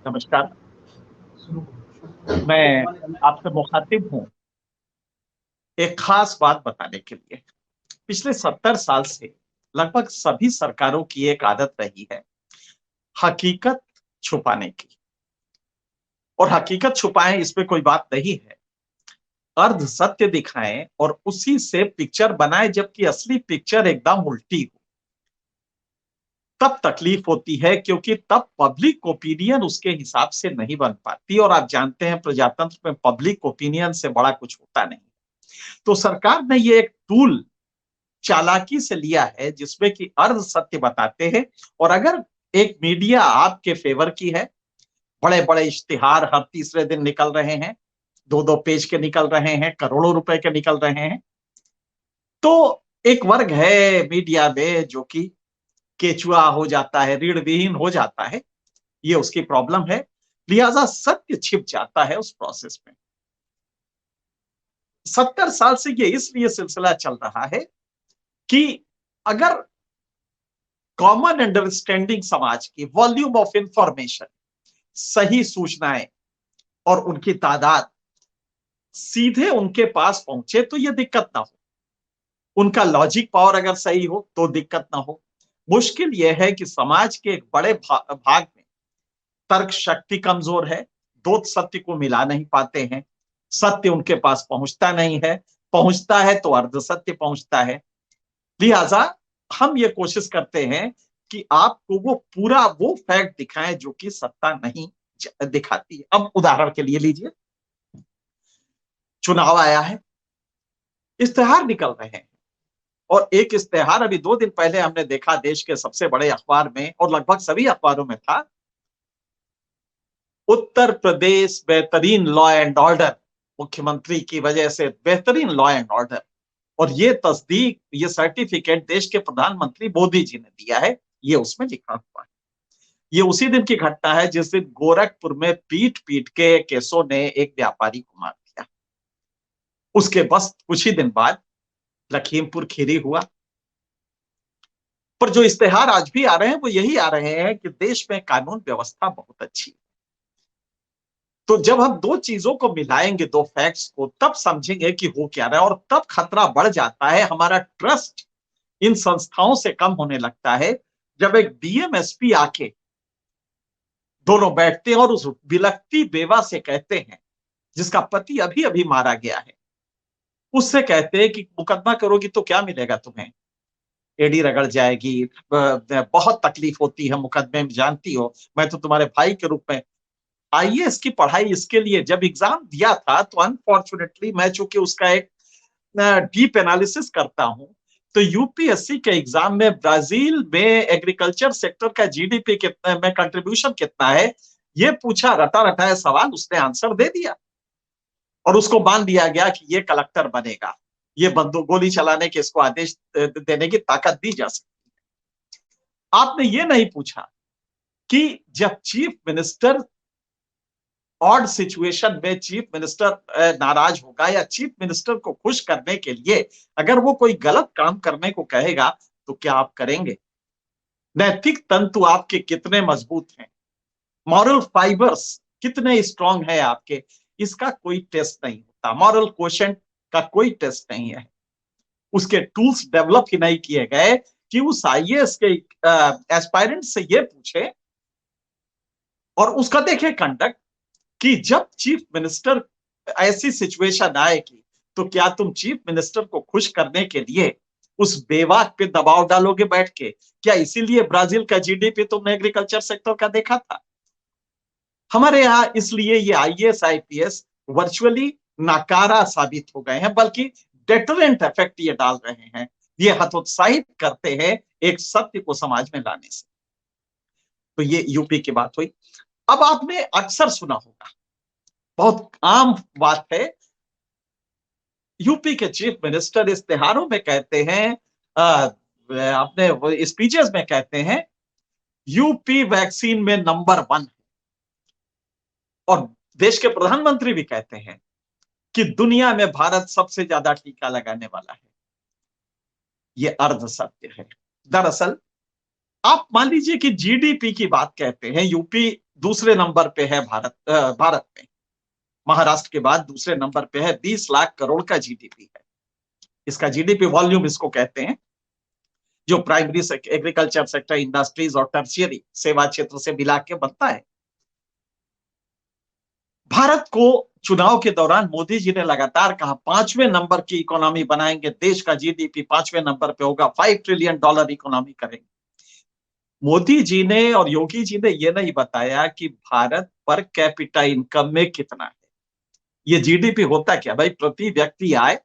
नमस्कार। मैं आपसे मुखातिब हूँ एक खास बात बताने के लिए। पिछले 70 साल से लगभग सभी सरकारों की एक आदत रही है हकीकत छुपाने की। और हकीकत छुपाएं इसमें कोई बात नहीं है, अर्ध सत्य दिखाएं और उसी से पिक्चर बनाएं, जबकि असली पिक्चर एकदम उल्टी हो। तब तकलीफ होती है क्योंकि तब पब्लिक ओपिनियन उसके हिसाब से नहीं बन पाती, और आप जानते हैं प्रजातंत्र में पब्लिक ओपिनियन से बड़ा कुछ होता नहीं। तो सरकार ने ये एक टूल चालाकी से लिया है जिसमें कि अर्ध सत्य बताते हैं। और अगर एक मीडिया आपके फेवर की है, बड़े बड़े इश्तिहार हर तीसरे दिन निकल रहे हैं, दो दो पेज के निकल रहे हैं, करोड़ों रुपए के निकल रहे हैं, तो एक वर्ग है मीडिया में जो कि केचुआ हो जाता है, रीढ़ विहीन हो जाता है। ये उसकी प्रॉब्लम है, लिहाजा सत्य छिप जाता है उस प्रोसेस में। 70 साल से ये इसलिए सिलसिला चल रहा है कि अगर कॉमन अंडरस्टैंडिंग समाज की वॉल्यूम ऑफ इंफॉर्मेशन, सही सूचनाएं और उनकी तादाद सीधे उनके पास पहुंचे तो यह दिक्कत ना हो। उनका लॉजिक पावर अगर सही हो तो दिक्कत ना हो। मुश्किल यह है कि समाज के एक बड़े भाग में तर्क शक्ति कमजोर है, दो सत्य को मिला नहीं पाते हैं, सत्य उनके पास पहुंचता नहीं है, पहुंचता है तो अर्ध सत्य पहुंचता है। लिहाजा हम ये कोशिश करते हैं कि आपको वो पूरा वो फैक्ट दिखाएं जो कि सत्ता नहीं दिखाती है। अब उदाहरण के लिए लीजिए, चुनाव आया है, इश्तेहार निकल रहे हैं, और एक इश्तेहार अभी 2 दिन पहले हमने देखा देश के सबसे बड़े अखबार में और लगभग सभी अखबारों में था, उत्तर प्रदेश बेहतरीन लॉ एंड ऑर्डर, मुख्यमंत्री की वजह से बेहतरीन लॉ एंड ऑर्डर। और ये तस्दीक, ये सर्टिफिकेट देश के प्रधानमंत्री मोदी जी ने दिया है, ये उसमें लिखा हुआ है। ये उसी दिन की घटना है जिस दिन गोरखपुर में पीट पीट के केसों ने एक व्यापारी को मार दिया। उसके बस कुछ ही दिन बाद लखीमपुर खीरी हुआ। पर जो इश्तेहार आज भी आ रहे हैं वो यही आ रहे हैं कि देश में कानून व्यवस्था बहुत अच्छी है। तो जब हम दो चीजों को मिलाएंगे, दो फैक्ट्स को, तब समझेंगे कि हो क्या रहा है, और तब खतरा बढ़ जाता है, हमारा ट्रस्ट इन संस्थाओं से कम होने लगता है। जब एक डीएम एसपी आके दोनों बैठते हैं और उस बिलखती बेवा से कहते हैं, जिसका पति अभी अभी मारा गया है, उससे कहते हैं कि मुकदमा करोगी तो क्या मिलेगा तुम्हें, एडी रगड़ जाएगी, बहुत तकलीफ होती है मुकदमे में, जानती हो, मैं तो तुम्हारे भाई के रूप में। आईएएस की पढ़ाई इसके लिए जब एग्जाम दिया था तो अनफॉर्चुनेटली मैं चूंकि उसका एक डीप एनालिसिस करता हूं, तो यूपीएससी के एग्जाम में ब्राजील में एग्रीकल्चर सेक्टर का जीडीपी कितना में कंट्रीब्यूशन कितना है, ये पूछा, रटा रटाया सवाल, उसने आंसर दे दिया और उसको मान लिया गया कि ये कलेक्टर बनेगा, ये बंदूक गोली चलाने के इसको आदेश देने की ताकत दी जा सकती है। आपने ये नहीं पूछा कि जब चीफ मिनिस्टर ऑड सिचुएशन में, चीफ मिनिस्टर नाराज होगा या चीफ मिनिस्टर को खुश करने के लिए अगर वो कोई गलत काम करने को कहेगा, तो क्या आप करेंगे? नैतिक तंतु आपके कितने मजबूत हैं, मॉरल फाइबर्स कितने स्ट्रांग है आपके, इसका कोई टेस्ट नहीं होता। मॉरल क्वोशेंट का कोई टेस्ट नहीं है। उसके टूल्स डेवलप ही नहीं किए गए कि उस आईएएस के एस्पायरेंट से ये पूछे और उसका देखे कंडक्ट कि जब चीफ मिनिस्टर ऐसी सिचुएशन आएगी तो क्या तुम चीफ मिनिस्टर को खुश करने के लिए उस बेवाक पे दबाव डालोगे बैठ के? क्या इसीलिए ब्राजील का जीडीपी तुमने एग्रीकल्चर सेक्टर का देखा था? हमारे यहाँ इसलिए ये आईएएस आईपीएस वर्चुअली नाकारा साबित हो गए हैं, बल्कि डेटरेंट इफेक्ट ये डाल रहे हैं, ये हतोत्साहित करते हैं एक सत्य को समाज में लाने से। तो ये यूपी की बात हुई। अब आपने अक्सर सुना होगा, बहुत आम बात है, यूपी के चीफ मिनिस्टर इश्तेहारों में कहते हैं, अपने स्पीचेस में कहते हैं, यूपी वैक्सीन में नंबर 1 है। और देश के प्रधानमंत्री भी कहते हैं कि दुनिया में भारत सबसे ज्यादा टीका लगाने वाला है। ये अर्ध सत्य है। दरअसल आप मान लीजिए कि जीडीपी की बात कहते हैं, यूपी दूसरे नंबर पे है भारत में। महाराष्ट्र के बाद दूसरे नंबर पे है, 20 लाख करोड़ का जीडीपी है। इसका जीडीपी वॉल्यूम इसको कहते हैं, जो प्राइमरी एग्रीकल्चर सेक्टर, इंडस्ट्रीज और टर्शियरी सेवा क्षेत्र से मिला के बनता है। भारत को चुनाव के दौरान मोदी जी ने लगातार कहा 5वें नंबर की इकोनॉमी बनाएंगे, देश का जीडीपी 5वें नंबर पे होगा, $5 ट्रिलियन इकोनॉमी करेंगे। मोदी जी ने और योगी जी ने यह नहीं बताया कि भारत पर कैपिटा इनकम में कितना है। ये जीडीपी होता क्या भाई? प्रति व्यक्ति आय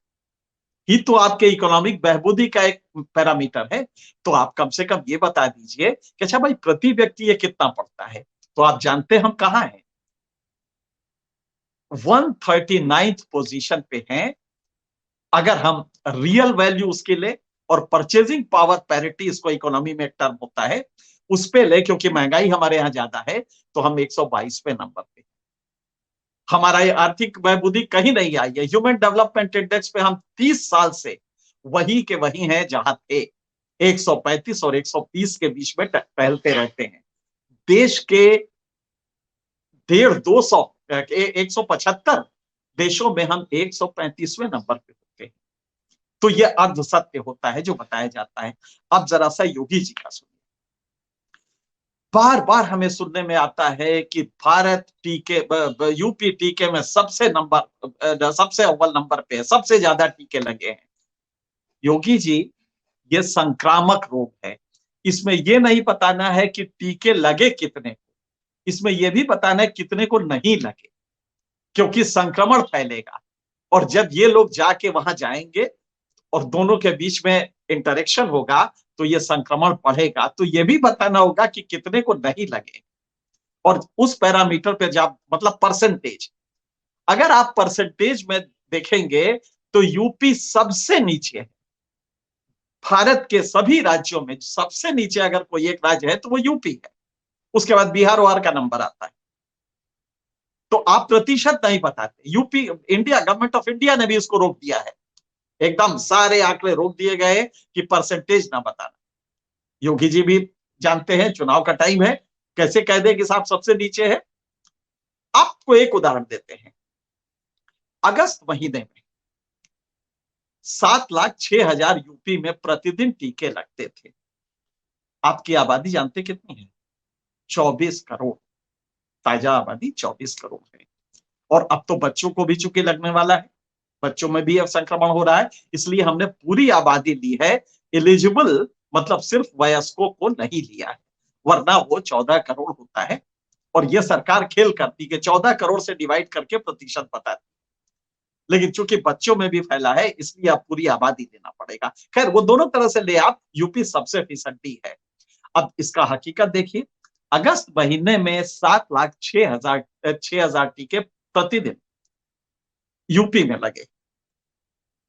ही तो आपके इकोनॉमिक बहबूदी का एक पैरामीटर है। तो आप कम से कम ये बता दीजिए कि अच्छा भाई, प्रति व्यक्ति ये कितना पड़ता है। तो आप जानते हम कहां हैं? 139th पोजीशन पे हैं। अगर हम रियल वैल्यू उसके ले और परचेजिंग पावर पैरिटी, इसको इकोनॉमी में एक टर्म होता है, उस पे ले, क्योंकि महंगाई हमारे यहां ज्यादा है, तो हम 122वें नंबर पे। हमारा ये आर्थिक बहबूदी कहीं नहीं आई है। ह्यूमन डेवलपमेंट इंडेक्स पे हम 30 साल से वही के वही हैं जहां थे। 135 और 130 के बीच में टहलते रहते हैं। देश के 150 175 देशों में हम 135वें नंबर पे होते हैं। तो यह अर्ध सत्य होता है जो बताया जाता है। अब जरा सा योगी जी का सुनिए। बार बार हमें सुनने में आता है कि भारत टीके, यूपी टीके में सबसे अव्वल नंबर पे है, सबसे ज्यादा टीके लगे हैं। योगी जी, ये संक्रामक रोग है। इसमें यह नहीं बताना है कि टीके लगे कितने को, इसमें यह भी बताना है कितने को नहीं लगे, क्योंकि संक्रमण फैलेगा। और जब ये लोग जाके वहां जाएंगे और दोनों के बीच में इंटरेक्शन होगा, तो ये संक्रमण बढ़ेगा। तो ये भी बताना होगा कि कितने को नहीं लगे। और उस पैरामीटर पे जब, मतलब परसेंटेज, अगर आप परसेंटेज में देखेंगे तो यूपी सबसे नीचे है। भारत के सभी राज्यों में सबसे नीचे अगर कोई एक राज्य है तो वो यूपी है। उसके बाद बिहार वार का नंबर आता है। तो आप प्रतिशत नहीं बताते। UP, India, government of India ने भी इसको रोक दिया है। एकदम सारे आंकड़े रोक दिए गए कि परसेंटेज ना बताना। योगी जी भी जानते हैं चुनाव का टाइम है, कैसे कह दे कि साहब सबसे नीचे है। आपको एक उदाहरण देते हैं। अगस्त महीने में 7,06,000 यूपी में प्रतिदिन टीके लगते थे। आपकी आबादी जानते कितनी है? 24 करोड़। ताजा आबादी 24 करोड़ है। और अब तो बच्चों को भी चूंकि लगने वाला है, बच्चों में भी अब संक्रमण हो रहा है, इसलिए हमने पूरी आबादी ली है। एलिजिबल मतलब सिर्फ वयस्कों को नहीं लिया है, वरना वो 14 करोड़ होता है। और यह सरकार खेल करती कि 14 करोड़ से डिवाइड करके प्रतिशत बताती। लेकिन चूंकि बच्चों में भी फैला है, इसलिए अब पूरी आबादी देना पड़ेगा। खैर, वो दोनों तरह से ले आप, यूपी सबसे फिसड्डी है। अब इसका हकीकत देखिए। अगस्त महीने में 7,06,000 टीके प्रतिदिन यूपी में लगे।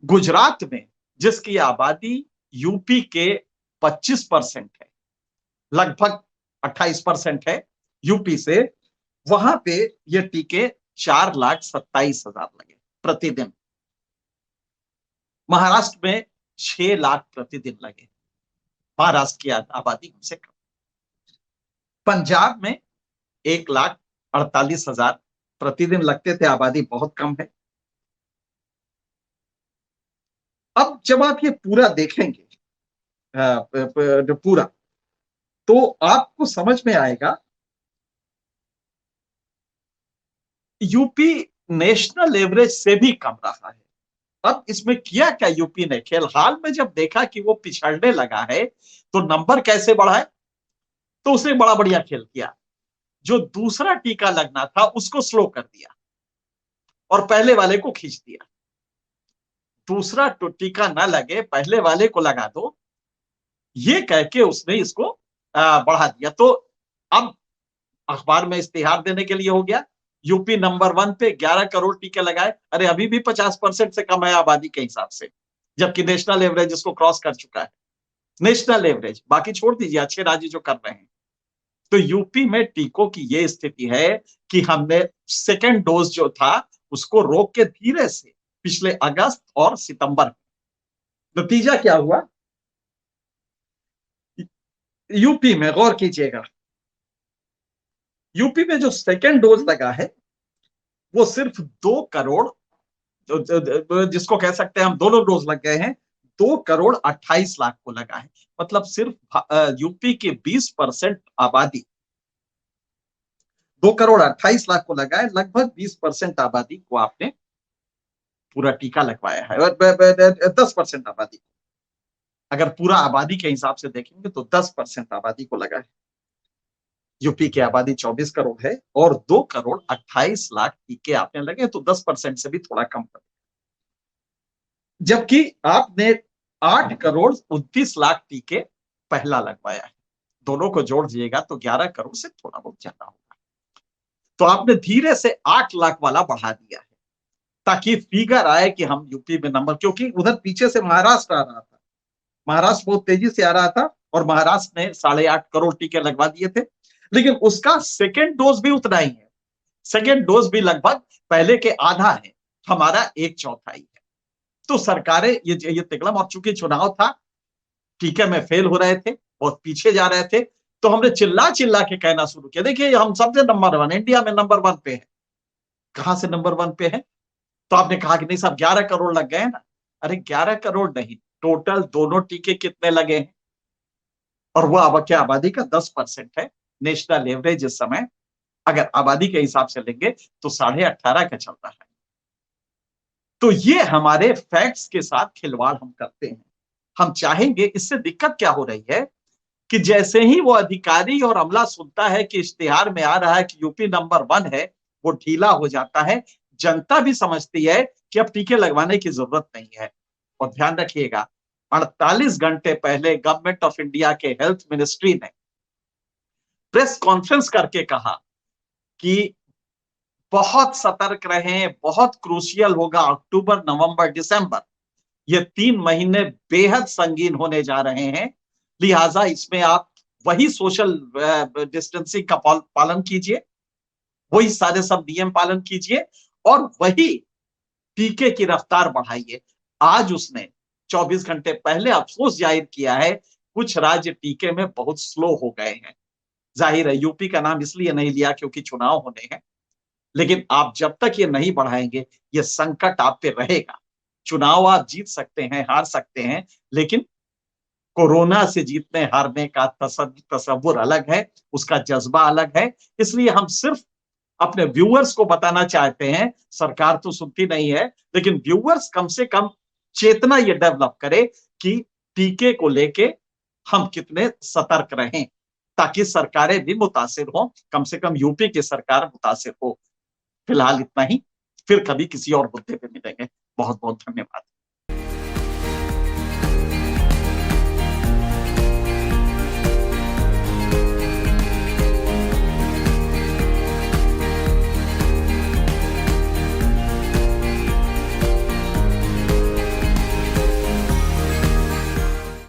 गुजरात में, जिसकी आबादी यूपी के 25% है, लगभग 28% है यूपी से, वहां पे ये टीके 4,27,000 लगे प्रतिदिन। महाराष्ट्र में 6 लाख प्रतिदिन लगे। महाराष्ट्र की आबादी हमसे कम। पंजाब में 1,48,000 प्रतिदिन लगते थे, आबादी बहुत कम है। अब जब आप ये पूरा देखेंगे, पूरा, तो आपको समझ में आएगा यूपी नेशनल एवरेज से भी कम रहा है। अब इसमें किया क्या यूपी ने खेल? हाल में जब देखा कि वो पिछड़ने लगा है, तो नंबर कैसे बढ़ाए, तो उसने बड़ा बढ़िया खेल किया। जो दूसरा टीका लगना था उसको स्लो कर दिया और पहले वाले को खींच दिया। दूसरा टीका ना लगे, पहले वाले को लगा दो, ये कह के उसने इसको बढ़ा दिया। तो अब अखबार में इश्तिहार देने के लिए हो गया, यूपी नंबर 1 पे 11 करोड़ टीके लगाए। अरे अभी भी 50% से कम है आबादी के हिसाब से, जबकि नेशनल एवरेज इसको क्रॉस कर चुका है। नेशनल एवरेज, बाकी छोड़ दीजिए अच्छे राज्य जो कर रहे हैं। तो यूपी में टीकों की यह स्थिति है कि हमने सेकेंड डोज जो था उसको रोक के धीरे से पिछले अगस्त और सितंबर में, नतीजा क्या हुआ? यूपी में गौर कीजिएगा, यूपी में जो सेकेंड डोज लगा है वो सिर्फ 2 करोड़, जिसको कह सकते हैं हम दोनों डोज लग गए हैं, 2 करोड़ 28 लाख को लगा है। मतलब सिर्फ यूपी के 20% आबादी, 2 करोड़ 28 लाख को लगा है, लगभग 20% आबादी को आपने पूरा टीका लगवाया है। 10% आबादी, अगर पूरा आबादी के हिसाब से देखेंगे तो 10% आबादी को लगा है। यूपी की आबादी 24 करोड़ है और 2 करोड़ 28 लाख टीके आपने लगे, तो 10% से भी थोड़ा कम पड़े। जबकि आपने 8 करोड़ 29 लाख टीके पहला लगवाया है। दोनों को जोड़ दिएगा तो 11 करोड़ से थोड़ा बहुत ज्यादा होगा। तो आपने धीरे से 8 लाख वाला बढ़ा दिया है ताकि फिगर आए कि हम यूपी में नंबर, क्योंकि उधर पीछे से महाराष्ट्र आ रहा था, महाराष्ट्र बहुत तेजी से आ रहा था और महाराष्ट्र ने 8.5 करोड़ टीके लगवा दिए थे, लेकिन उसका सेकेंड डोज भी उतना ही है। सेकेंड डोज भी लगभग पहले के आधा है, हमारा 1/4 है। तो सरकारें ये तिकड़म, और चूंकि चुनाव था, टीके में फेल हो रहे थे, बहुत पीछे जा रहे थे, तो हमने चिल्ला चिल्ला के कहना शुरू किया, देखिए हम सबसे नंबर 1, इंडिया में नंबर 1 पे है। कहां से नंबर 1 पे है? तो आपने कहा कि नहीं साहब 11 करोड़ लग गए ना। अरे 11 करोड़ नहीं, टोटल दोनों टीके कितने लगे हैं, और वो अब क्या आबादी का 10% है। नेशनल एवरेज इस समय अगर आबादी के हिसाब से लेंगे तो 18.5 का चलता है। तो ये हमारे फैक्ट्स के साथ खिलवाड़ हम करते हैं। हम चाहेंगे, इससे दिक्कत क्या हो रही है कि जैसे ही वो अधिकारी और अमला सुनता है कि इश्तिहार में आ रहा है कि यूपी नंबर 1 है, वो ढीला हो जाता है। जनता भी समझती है कि अब टीके लगवाने की जरूरत नहीं है। और ध्यान रखिएगा, 48 घंटे पहले गवर्नमेंट ऑफ इंडिया के हेल्थ मिनिस्ट्री ने प्रेस कॉन्फ्रेंस करके कहा कि बहुत सतर्क रहें, बहुत क्रूशियल होगा अक्टूबर, नवंबर, दिसंबर, ये 3 महीने बेहद संगीन होने जा रहे हैं। लिहाजा इसमें आप वही सोशल डिस्टेंसिंग का पालन कीजिए, वही सारे सब नियम पालन कीजिए और वही टीके की रफ्तार बढ़ाइए। आज उसने 24 घंटे पहले अफसोस जाहिर किया है, कुछ राज्य टीके में बहुत स्लो हो गए हैं। जाहिर है यूपी का नाम इसलिए नहीं लिया क्योंकि चुनाव होने हैं, लेकिन आप जब तक ये नहीं बढ़ाएंगे, ये संकट आप पे रहेगा। चुनाव आप जीत सकते हैं, हार सकते हैं, लेकिन कोरोना से जीतने हारने का तसव्वुर अलग है, उसका जज्बा अलग है। इसलिए हम सिर्फ अपने व्यूअर्स को बताना चाहते हैं, सरकार तो सुनती नहीं है, लेकिन व्यूअर्स कम से कम चेतना ये डेवलप करे कि टीके को लेके हम कितने सतर्क रहें, ताकि सरकारें भी मुतासिर हों, कम से कम यूपी की सरकार मुतासिर हो। फिलहाल इतना ही, फिर कभी किसी और मुद्दे पे मिलेंगे। बहुत बहुत धन्यवाद।